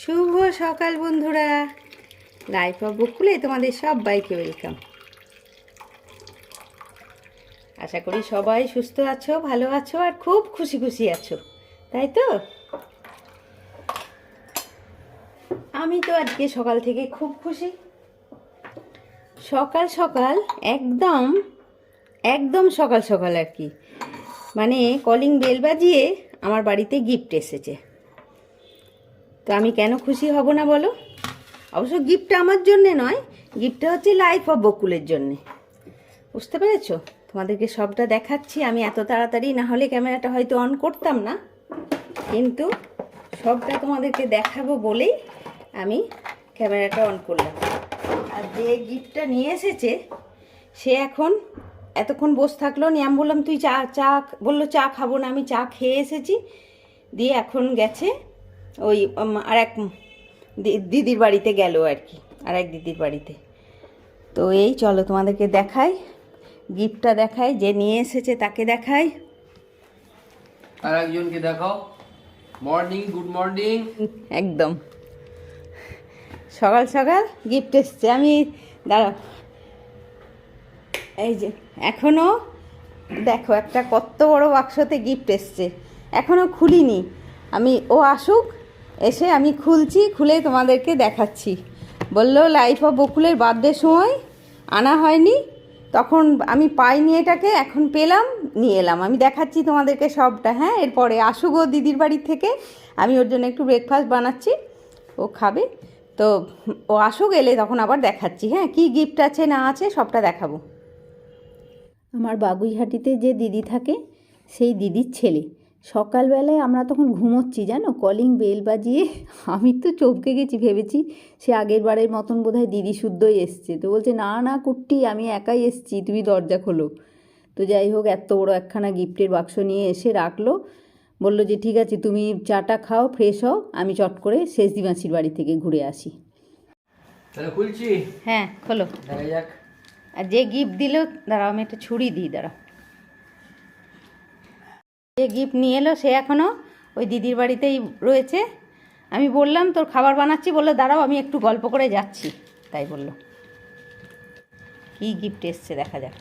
শুভ সকাল বন্ধুরা, life of বকুলে তোমাদের সবাইকে ওয়েলকাম। আশা করি সবাই সুস্থ আছো, ভালো আছো আর খুব খুশি খুশি আছো, তাই তো? আমি তো আজকে সকাল থেকে খুব খুশি। সকাল সকাল একদম সকাল সকাল আর কি, মানে কলিং বেল বাজিয়ে আমার বাড়িতে গিফট এসেছে। তো আমি কেন খুশি হব না বলো? অবশ্য গিফটটা আমার জন্যে নয়, গিফটটা হচ্ছে লাইফ অফ বকুলের জন্যে। বুঝতে পেরেছো? তোমাদেরকে সবটা দেখাচ্ছি। আমি এত তাড়াতাড়ি না হলে ক্যামেরাটা হয়তো অন করতাম না, কিন্তু সবটা তোমাদেরকে দেখাবো বলেই আমি ক্যামেরাটা অন করলাম। আর যে গিফটটা নিয়ে এসেছে সে এতক্ষণ বসে থাকলো, নিয়ে আমি বললাম তুই চা বললো চা খাবো না। আমি চা খেয়ে এসেছি, দিয়ে এখন গেছে ওই আর এক দিদির বাড়িতে গেল আর কি, আর এক দিদির বাড়িতে। তো এই চলো তোমাদেরকে দেখাই, গিফটটা দেখাই, যে নিয়ে এসেছে তাকে দেখাই, আর একজনকে দেখাও। Morning, good morning. একদম সকাল সকাল গিফট এসছে। আমি দাঁড়াও, এই যে এখনও দেখো একটা কত বড় বাক্সতে গিফট এসছে, এখনও খুলিনি। ও আসুক, এসে আমি খুলছি, খুলে তোমাদেরকে দেখাচ্ছি। বললো লাইফ অফ বকুলের বার্থডের সময় আনা হয়নি, তখন আমি পাইনি এটাকে, এখন পেলাম, নিয়ে এলাম। আমি দেখাচ্ছি তোমাদেরকে সবটা। হ্যাঁ, এরপরে আসুক ও দিদির বাড়ির থেকে, আমি ওর জন্য একটু ব্রেকফাস্ট বানাচ্ছি, ও খাবে। তো ও আসুক, এলে তখন আবার দেখাচ্ছি। হ্যাঁ, কি গিফট আছে না আছে সবটা দেখাবো। আমার বাগুইহাটিতে যে দিদি থাকে সেই দিদির ছেলে, সকালবেলায় আমরা তখন ঘুমোচ্ছি জানো, কলিং বেল বাজিয়ে আমি তো চমকে গেছি, ভেবেছি সে আগের বারের মতন বোধহয় দিদি শুদ্ধই এসছে। তো বলছে না না কুট্টি, আমি একাই এসছি, তুমি দরজা খোলো। তো যাই হোক, এত বড় একখানা গিফটের বাক্স নিয়ে এসে রাখলো, বললো যে ঠিক আছে তুমি চাটা খাও, ফ্রেশ হও, আমি চট করে শেষদি মাসির বাড়ি থেকে ঘুরে আসি। তাহলে খুলছি। হ্যাঁ খোলো, দেখা যাক। আর যে গিফট দিল, দাঁড়াও আমি একটা ছুরি দিই, দাঁড়াও। যে গিফট নিয়ে এলো সে এখনও ওই দিদির বাড়িতেই রয়েছে। আমি বললাম তোর খাবার বানাচ্ছি, বললো দাঁড়াও আমি একটু গল্প করে যাচ্ছি, তাই বললো। কি গিফট এসছে দেখা যাক।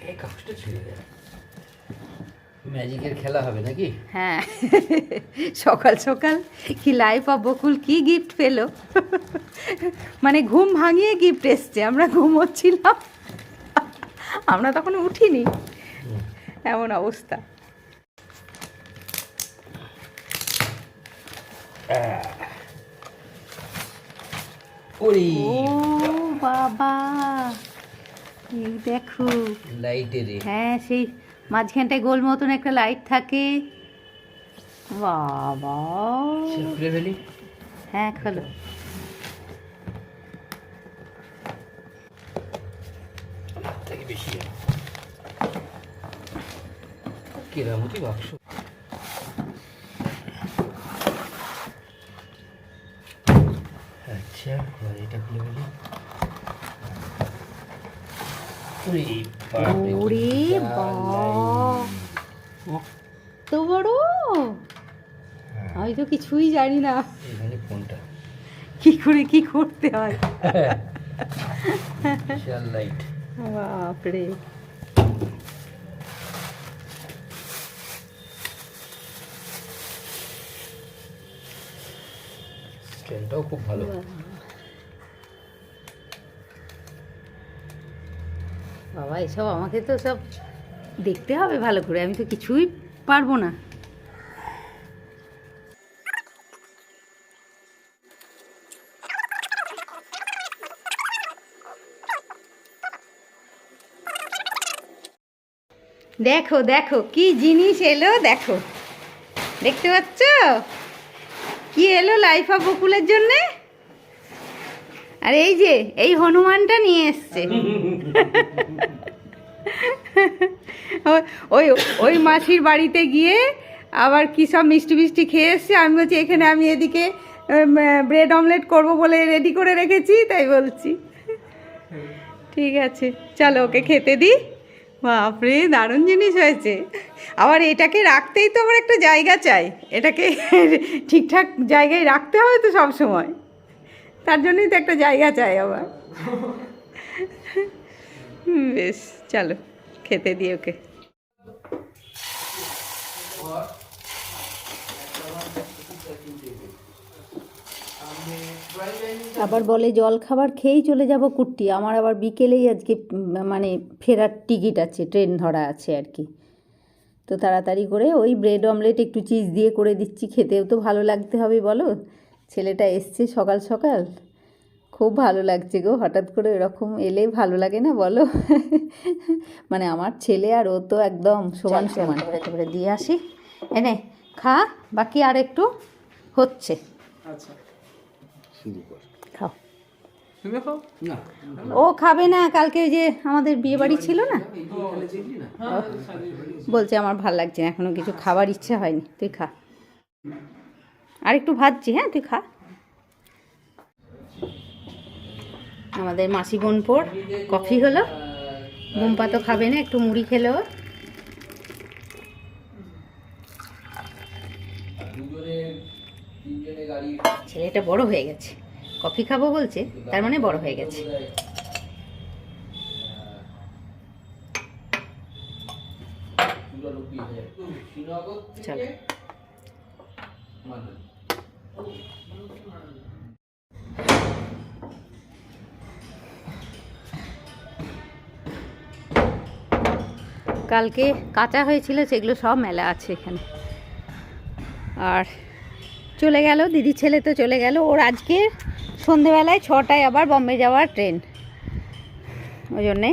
এই কাগজটা ছিঁড়ে দেয়, ম্যাজিকের খেলা হবে নাকি? হ্যাঁ, সকাল সকাল কি লাইফ অফ বকুল কি গিফট পেলো, মানে ঘুম ভাঙিয়ে গিফট এসছে। আমরা ঘুমোচ্ছিলাম, আমরা তখন উঠিনি, এমন অবস্থা। ও বাবা, এই দেখো লাইটের। হ্যাঁ, সেই মাঝখানটায় গোল মতন একটা লাইট থাকে। বাবা, খুলে ফেলি। হ্যাঁ খোলো। থেকে বেশি কেরামতি বাক্স। আচ্ছা, এটা খুলে ফেলি। ওরে বাবা, তো বড়, আমি তো কিছুই জানি না এখানে ফোনটা কি করে কি করতে হয়। বিশাল লাইট, বাপরে। স্ট্যান্ডটাও খুব ভালো। বাবা, এসব আমাকে তো সব দেখতে হবে ভালো করে, আমি তো কিছুই পারবো না। দেখো দেখো কি জিনিস এলো, দেখো, দেখতে পাচ্ছ কি এলো লাইফ অফ বকুলের জন্যে। আর এই যে এই হনুমানটা নিয়ে এসছে। ওই ওই মাসির বাড়িতে গিয়ে আবার কী সব মিষ্টি মিষ্টি খেয়ে এসছে। আমি বলছি এখানে আমি এদিকে ব্রেড অমলেট করব বলে রেডি করে রেখেছি, তাই বলছি। ঠিক আছে, চলো ওকে খেতে দিই। বাপরে, দারুণ জিনিস হয়েছে। আবার এটাকে রাখতেই তো আমার একটা জায়গা চাই, এটাকে ঠিকঠাক জায়গায় রাখতে হবে তো সব সময়, তার জন্যই তো একটা জায়গা চাই আবার। বেশ, চলো খেতে দিই ওকে। আবার বলে জল খাবার খেয়েই চলে যাব কুট্টি। আমার আবার বিকেলেই আজকে মানে ফেরার টিকিট আছে, ট্রেন ধরা আছে আর কি। তো তাড়াতাড়ি করে ওই ব্রেড অমলেট একটু চিজ দিয়ে করে দিচ্ছি, খেতেও তো ভালো লাগতে হবে বলো। ছেলেটা এসছে সকাল সকাল, খুব ভালো লাগছে গো। হঠাৎ করে এরকম এলে ভালো লাগে না বলো? মানে আমার ছেলে আর ও তো একদম সমান সমান। একেবারে দিয়ে আসি, এনে খা, বাকি আর একটু হচ্ছে। আচ্ছা, খাও। তুমি খাও না, ও খাবে না, কালকে ওই যে আমাদের বিয়ে বাড়ি ছিল না, বলছে আমার ভাল লাগছে না, এখনো কিছু খাবার ইচ্ছা হয়নি, তুই খা। আর একটু ভাজছি, হ্যাঁ তুই খা। আমাদের মাসি বোনপোর কফি হলো, বুম্পা তো খাবে না, একটু মুড়ি খেলো। ছেলেটা বড় হয়ে গেছে, কফি খাবো বলছে, তার মানে বড় হয়ে গেছে। চলো, কালকে কাঁচা হয়েছিল সেগুলো সব মেলা আছে এখানে। আর চলে গেল দিদি ছেলে, তো চলে গেল। ওর আজকে সন্ধেবেলায় 6টায় আবার বম্বে যাওয়ার ট্রেন, ওই জন্যে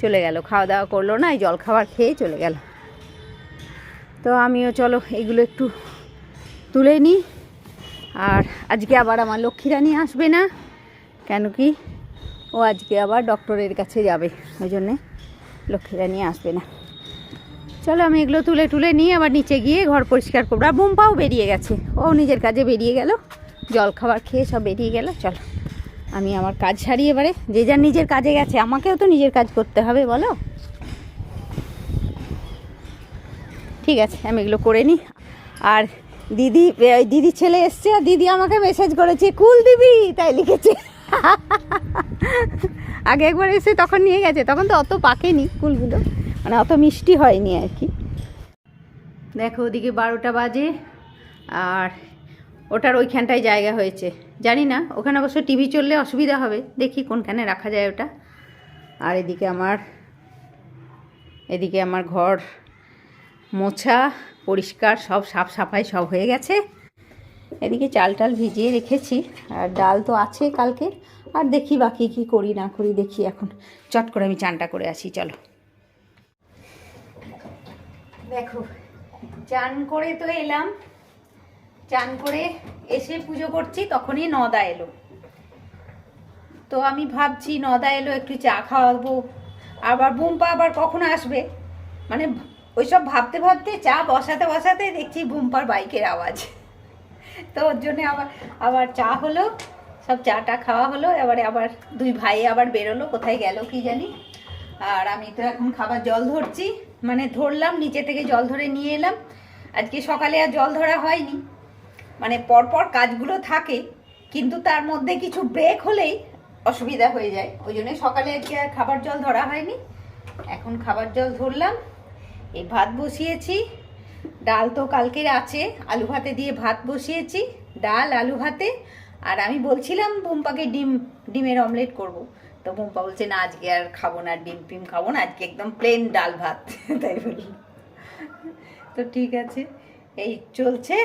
চলে গেল। খাওয়া দাওয়া করলো না, এই জল খাবার খেয়ে চলে গেল। তো আমিও চলো এগুলো একটু তুলে নিই। আর আজকে আবার আমার লক্ষ্মীরানী আসবে না, কেন কি ও আজকে আবার ডক্টরের কাছে যাবে, ওই জন্যে লক্ষ্মীরানী আসবে না। চলো আমি এগুলো তুলে নিয়ে আবার নিচে গিয়ে ঘর পরিষ্কার করবো। আর বুম্পাও বেরিয়ে গেছে, ও নিজের কাজে বেরিয়ে গেল, জল খাবার খেয়ে সব বেরিয়ে গেল। চলো আমি আমার কাজ সারি এবারে, যে যার নিজের কাজে গেছে, আমাকেও তো নিজের কাজ করতে হবে বলো। ঠিক আছে, আমি এগুলো করে নিই। আর দিদি ছেলে এসছে, আর দিদি আমাকে মেসেজ করেছে কুল দিবি, তাই লিখেছে। আগে একবার এসে তখন নিয়ে গেছে, তখন তো অত পাকেনি কুলগুলো, মানে অত মিষ্টি হয়নি আর কি। দেখো ওদিকে 12টা বাজে, আর ওটার ওইখানটায় জায়গা হয়েছে, জানি না ওখানে অবশ্য টিভি চললে অসুবিধা হবে, দেখি কোনখানে রাখা যায় ওটা। আর এদিকে আমার ঘর মোছা পরিষ্কার সব সাফ সাফাই সব হয়ে গেছে। এদিকে চাল টাল ভিজিয়ে রেখেছি, আর ডাল তো আছে কালকে। আর দেখি বাকি কি করি না করি, দেখি এখন চট করে আমি চানটা করে আসি। চলো দেখো, চান করে তো এলাম, চান করে এসে পুজো করছি, তখনই নদা এলো। তো আমি ভাবছি নদা এলো, একটু চা খাওয়াবো, আবার বুম্পা আবার কখন আসবে, মানে ওইসব ভাবতে ভাবতে চা বসাতে দেখছি বুম্পার বাইকের আওয়াজ। তো ওর জন্যে আবার চা হলো, সব চাটা খাওয়া হলো। এবারে আবার দুই ভাই আবার বেরোলো, কোথায় গেল কি জানি। আর আমি তো এখন খাবার জল ধরছি, মানে ধরলাম, নিচে থেকে জল ধরে নিয়ে এলাম। আজকে সকালে আর জল ধরা হয়নি, মানে পরপর কাজগুলো থাকে, কিন্তু তার মধ্যে কিছু ব্রেক হলেই অসুবিধা হয়ে যায়, ওই জন্য সকালে আজকে আর খাবার জল ধরা হয়নি। এখন খাবার জল ধরলাম। এই ভাত বসিয়েছি, ডাল তো কালকের আছে, আলু ভাতে দিয়ে ভাত বসিয়েছি, ডাল আলু ভাতে। আর আমি বলছিলাম বুম্পাকে ডিমের অমলেট করব, তো বুম্পা বলছে না আজকে আর খাবো না, ডিম খাবো না, আজকে একদম প্লেন ডাল ভাত। তাই বলি, তো ঠিক আছে, এই চলছে।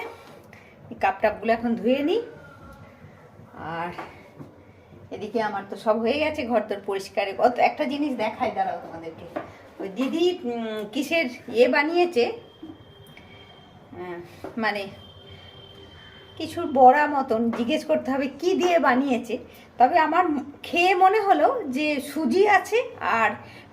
এই কাপ টাপগুলো এখন ধুয়ে নিই। আর এদিকে আমার তো সব হয়ে গেছে, ঘর তোর পরিষ্কারে। কত একটা জিনিস দেখাই, দাঁড়াও তোমাদেরকে। ওই দিদি কিসের বানিয়েছে, মানে কিছুর বড়া মতন, জিজ্ঞেস করতে হবে কি দিয়ে বানিয়েছে। তবে আমার খেয়ে মনে হলো যে সুজি আছে আর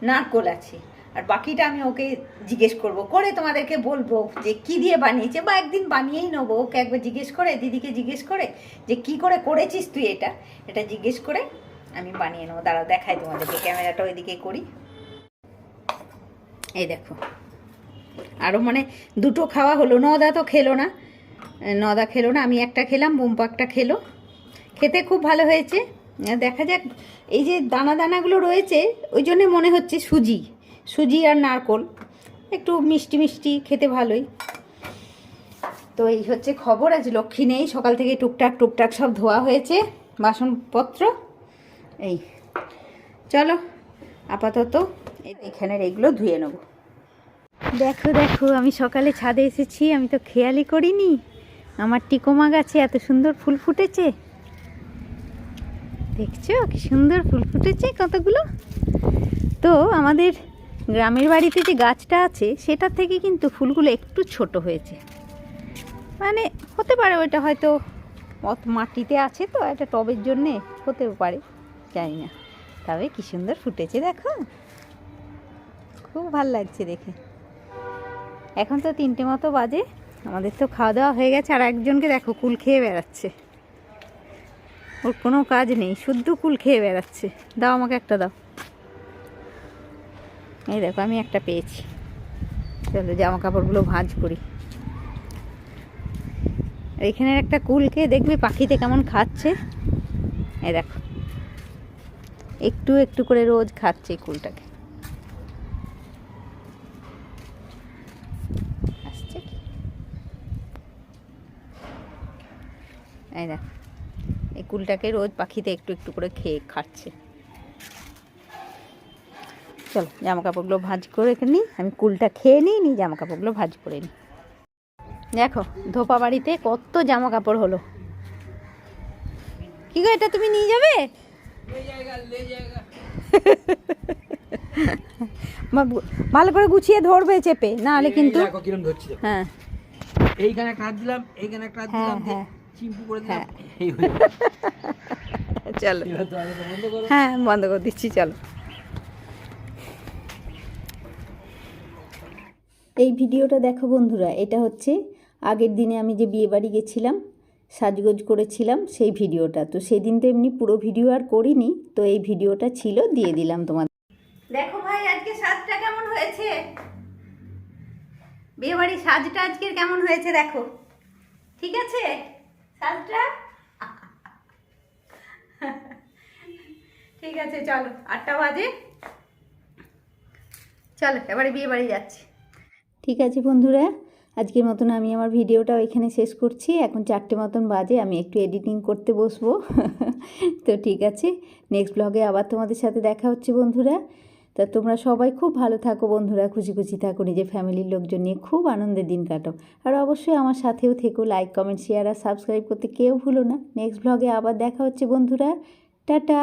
নারকোল আছে, আর বাকিটা আমি ওকে জিজ্ঞেস করব, করে তোমাদেরকে বলবো যে কি দিয়ে বানিয়েছে, বা একদিন বানিয়েই নেবো। ওকে একবার জিজ্ঞেস করে, দিদিকে জিজ্ঞেস করে যে কি করে করেছিস তুই এটা জিজ্ঞেস করে আমি বানিয়ে নেবো। দাঁড়াও দেখাই তোমাদেরকে, ক্যামেরাটা ওইদিকে করি। এই দেখো, আরও মানে দুটো খাওয়া হলো। নদা তো খেলো না, আমি একটা খেলাম, বোম্পা একটা খেলো। খেতে খুব ভালো হয়েছে। দেখা যাক, এই যে দানা দানাগুলো রয়েছে ওই জন্যে মনে হচ্ছে সুজি আর নারকোল, একটু মিষ্টি মিষ্টি, খেতে ভালোই। তো এই হচ্ছে খবর। আজ লক্ষ্মী নেই, সকাল থেকে টুকটাক সব ধোয়া হয়েছে বাসনপত্র। এই চলো আপাতত এখানের এইগুলো ধুয়ে নেব। দেখো আমি সকালে ছাদে এসেছি, আমি তো খেয়ালই করিনি আমার টিকোমা গাছে এত সুন্দর ফুল ফুটেছে। দেখছো কি সুন্দর ফুল ফুটেছে কতগুলো। তো আমাদের গ্রামের বাড়িতে যে গাছটা আছে সেটার থেকে কিন্তু ফুলগুলো একটু ছোট হয়েছে। মানে হতে পারে ওইটা হয়তো মাটিতে আছে, তো একটা টবের জন্যে হতেও পারে, জানি না। তবে কি সুন্দর ফুটেছে দেখো, খুব ভাল লাগছে দেখে। এখন তো 3টে মতো বাজে, আমাদের তো খাওয়া দাওয়া হয়ে গেছে। আর একজনকে দেখো কুল খেয়ে বেড়াচ্ছে, ওর কোনো কাজ নেই, শুদ্ধ কুল খেয়ে বেড়াচ্ছে। দাও আমাকে একটা দাও। এই দেখো আমি একটা পেয়েছি। চলো জামা কাপড়গুলো ভাঁজ করি। এইখানের একটা কুল খেয়ে দেখবে পাখিতে কেমন খাচ্ছে। এই দেখো একটু একটু করে রোজ খাচ্ছে এই কুলটাকে। আসছে কি, এই দেখো এই কুলটাকে রোজ পাখিতে একটু একটু করে খেয়ে খাচ্ছে। চলো জামা কাপড়গুলো ভাঁজ করে নিই, আমি কুলটা খেয়ে নিই জামা কাপড়গুলো ভাঁজ করে নিই। দেখো ধোপা বাড়িতে কত জামা কাপড় হলো। কি গো এটা তুমি নিয়ে যাবে? ভালো করে গুছিয়ে ধরবে চেপে, না হলে কিন্তু। হ্যাঁ এইখানে একটা হাত দিলাম, এইখানে একটা হাত দিলাম, হ্যাঁ চিম্পু করে দিলাম। চলো হ্যাঁ বন্ধ করে দিচ্ছি। চলো এই ভিডিওটা দেখো বন্ধুরা, এটা হচ্ছে আগের দিনে আমি যে বিয়ে বাড়ি গেছিলাম, সাজগোজ করেছিলাম সেই ভিডিওটা। তো সেদিন তো এমনি পুরো ভিডিও আর করিনি, তো এই ভিডিওটা ছিল, দিয়ে দিলাম তোমাদের। দেখো ভাই আজকে সাজটা কেমন হয়েছে, বিয়ে বাড়ির সাজটা আজকের কেমন হয়েছে দেখো। ঠিক আছে সাজটা? ঠিক আছে চলো, 8টা বাজে, চলো এবারে বিয়ে বাড়ি যাচ্ছি। ঠিক আছে বন্ধুরা, আজকের মতন আমি আমার ভিডিওটাও এখানে শেষ করছি। এখন 4টে মতন বাজে, আমি একটু এডিটিং করতে বসবো। তো ঠিক আছে, নেক্সট ব্লগে আবার তোমাদের সাথে দেখা হচ্ছে বন্ধুরা। তা তোমরা সবাই খুব ভালো থাকো বন্ধুরা, খুশি খুশি থাকো, নিজের ফ্যামিলির লোকজন নিয়ে খুব আনন্দের দিন কাটো। আর অবশ্যই আমার সাথেও থেকো, লাইক কমেন্ট শেয়ার আর সাবস্ক্রাইব করতে কেউ ভুলো না। নেক্সট ব্লগে আবার দেখা হচ্ছে বন্ধুরা, টাটা।